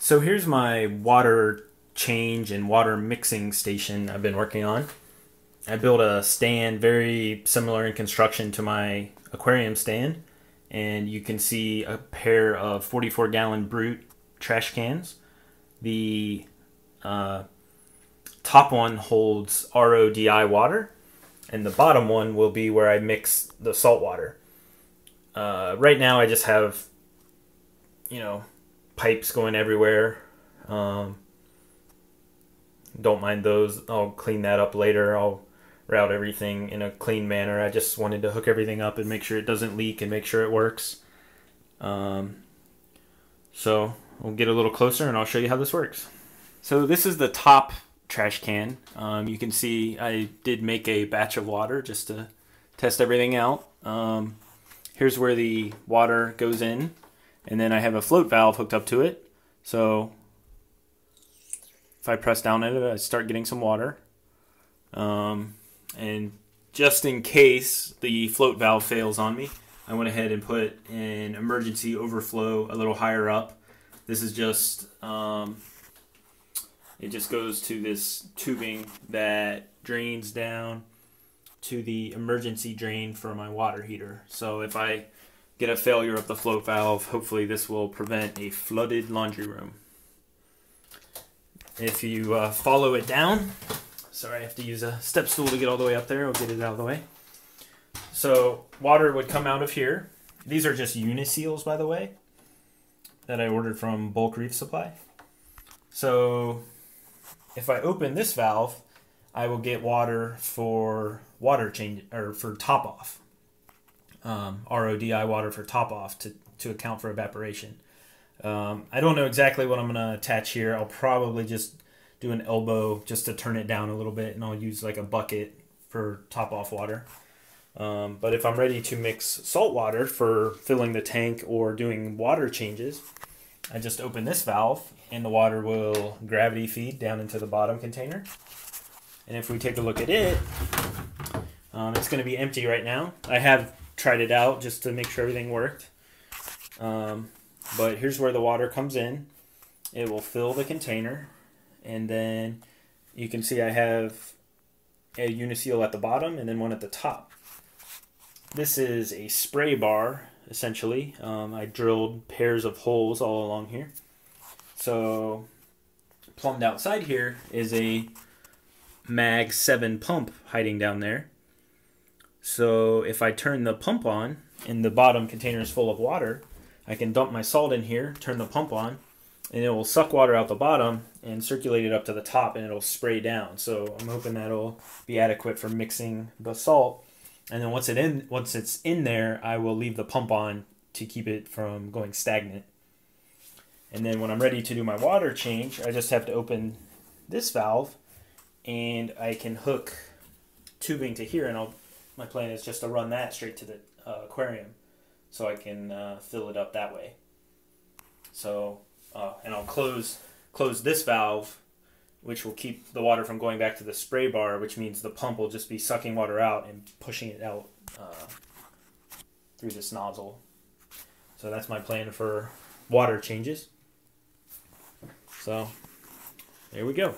So here's my water change and water mixing station I've been working on. I built a stand very similar in construction to my aquarium stand, and you can see a pair of 44-gallon Brute trash cans. The top one holds RODI water, and the bottom one will be where I mix the salt water. Right now I just have, pipes going everywhere. Don't mind those. I'll clean that up later. I'll route everything in a clean manner. I just wanted to hook everything up and make sure it doesn't leak and make sure it works. So we'll get a little closer and I'll show you how this works. So this is the top trash can. You can see I did make a batch of water just to test everything out. Here's where the water goes in, and then I have a float valve hooked up to it. So if I press down at it, I start getting some water. And just in case the float valve fails on me, I went ahead and put an emergency overflow a little higher up. This is just, it just goes to this tubing that drains down to the emergency drain for my water heater. So if I get a failure of the float valve, hopefully this will prevent a flooded laundry room. If you follow it down, sorry, I have to use a step stool to get all the way up there. I'll get it out of the way. So water would come out of here. These are just uniseals, by the way, that I ordered from Bulk Reef Supply. So if I open this valve, I will get water for water change, or for top off. RODI water for top off to account for evaporation. I don't know exactly what I'm going to attach here. I'll probably just do an elbow just to turn it down a little bit, and I'll use like a bucket for top off water. But if I'm ready to mix salt water for filling the tank or doing water changes, I just open this valve and the water will gravity feed down into the bottom container. And if we take a look at it, it's going to be empty right now. I have tried it out just to make sure everything worked. But here's where the water comes in. It will fill the container, and then you can see I have a uniseal at the bottom and then one at the top. This is a spray bar, essentially. I drilled pairs of holes all along here. So plumbed outside here is a Mag 7 pump hiding down there. So if I turn the pump on and the bottom container is full of water, I can dump my salt in here, turn the pump on, and it will suck water out the bottom and circulate it up to the top, and it'll spray down. So I'm hoping that'll be adequate for mixing the salt. And then once it's in there, I will leave the pump on to keep it from going stagnant. And then when I'm ready to do my water change, I just have to open this valve, and I can hook tubing to here, and my plan is just to run that straight to the aquarium, so I can fill it up that way. So, and I'll close this valve, which will keep the water from going back to the spray bar, which means the pump will just be sucking water out and pushing it out through this nozzle. So that's my plan for water changes. So there we go.